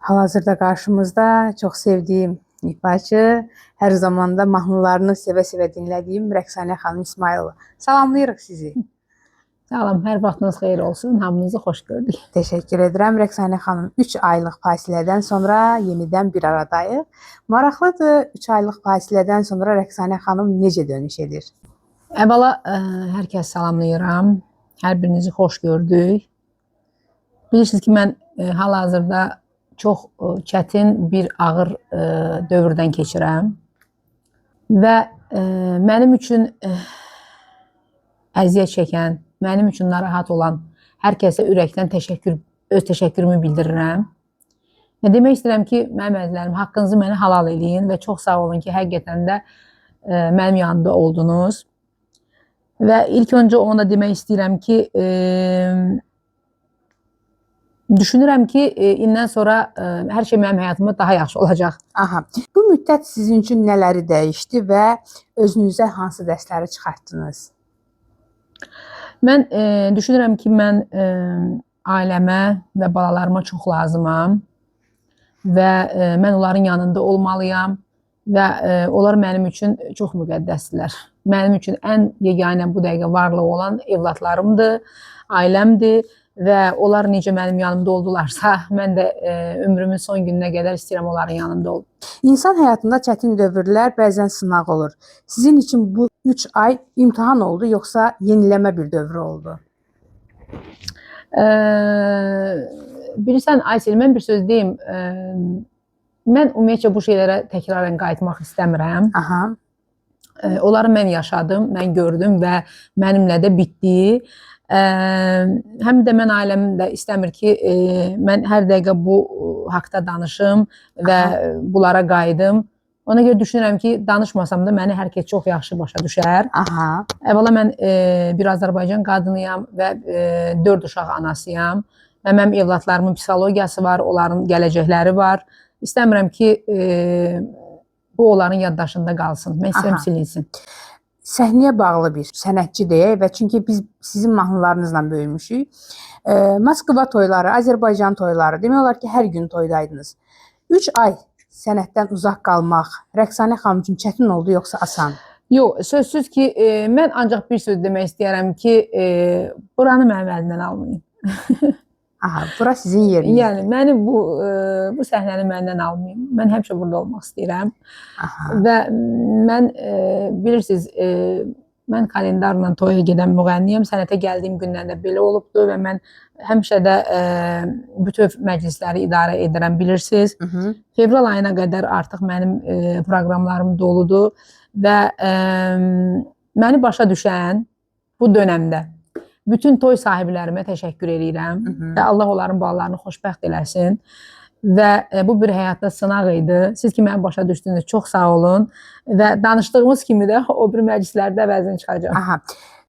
Hal-hazırda qarşımızda çox sevdiyim ifaçı, hər zaman da mahnılarını sevə-sevə dinlədiyim Rəqsanə xanım İsmayılova. Salamlayırıq sizi. Salam, hər vaxtınız xeyir olsun. Hamınızı xoş gördük. Təşəkkür edirəm Rəqsanə xanım. 3 aylıq fasilədən sonra yenidən bir aradayıq. Maraqlıdır, 3 aylıq fasilədən sonra Rəqsanə xanım necə dönüş edir? Əvvəla hər kəs salamlayıram. Hər birinizi xoş gördük. Bilirsiniz ki, mən hal-hazırda çox çətin bir ağır dövrdən keçirəm və mənim üçün əziyyət çəkən, mənim üçün narahat olan hər kəsə ürəkdən öz təşəkkürümü bildirirəm. Və demək istəyirəm ki, mənim əzizlərim, haqqınızı mənə halal eləyin və çox sağ olun ki, həqiqətən də mənim yanımda oldunuz. Və ilk öncə onu da demək istəyirəm ki, düşünürəm ki, indən sonra hər şey mənim həyatımda daha yaxşı olacaq. Aha. Bu müddət sizin üçün nələri dəyişdi və özünüzə hansı dərsləri çıxartdınız? Mən düşünürəm ki, mən ailəmə və balalarıma çox lazımam və mən onların yanında olmalıyam və onlar mənim üçün çox müqəddəsdirlər. Mənim üçün ən yeganə bu dəqiqə varlığı olan evladlarımdır, ailəmdir və onlar necə mənim yanımda oldularsa, mən də ömrümün son gününə qədər istəyirəm onların yanında olum. İnsan həyatında çətin dövrlər bəzən sınaq olur. Sizin üçün bu 3 ay imtahan oldu, yoxsa yeniləmə bir dövr oldu? Bilirsən, Aysel, mən bir söz deyim. Mən ümumiyyətcə bu şeylərə təkrarən qayıtmaq istəmirəm. Aha. Onları mən yaşadım, mən gördüm və mənimlə də bitdi. Həm də mən ailəm də istəmir ki, mən hər dəqiqə bu haqda danışım və bunlara qayıdım. Ona görə düşünürəm ki, danışmasam da məni hər kəs çox yaxşı başa düşər. Aha. Əvvəla mən bir Azərbaycan qadınıyam və 4 uşaq anasıyam. Və mənim evladlarımın psixologiyası var, onların gələcəkləri var. İstəmirəm ki, bu onların yaddaşında qalsın. Mən istəyirəm silinsin. Səhnəyə bağlı bir sənətçi deyək və çünki biz sizin mahnılarınızla böyümüşük. Moskva toyları, Azərbaycan toyları, demək olar ki, hər gün toydaydınız. 3 ay sənətdən uzaq qalmaq Rəqsanə xanım üçün çətin oldu, yoxsa asan? Yox, sözsüz ki, mən ancaq bir söz demək istəyərəm ki, buranı mənim əlimdən almayın. Aha, bura sizin yeriniz. Yəni, məni bu səhnəni məndən almayın. Mən həmişə burada olmaq istəyirəm. Aha. Və mən, bilirsiniz, mən kalendarla toya gedən müğənniyəm. Sənətə gəldiyim gündən də belə olubdur və mən həmişə də bütöv məclisləri idarə edirəm, bilirsiniz. Fevral ayına qədər artıq mənim proqramlarım doludur və məni başa düşən bu dönəmdə bütün toy sahiblərimə təşəkkür edirəm və Allah onların balalarını xoşbəxt eləsin və bu bir həyatda sınaq idi. Siz ki, məni başa düşdünüz, çox sağ olun və danışdığımız kimi də o bir məclislərdə əvəzini çıxacaq. Aha.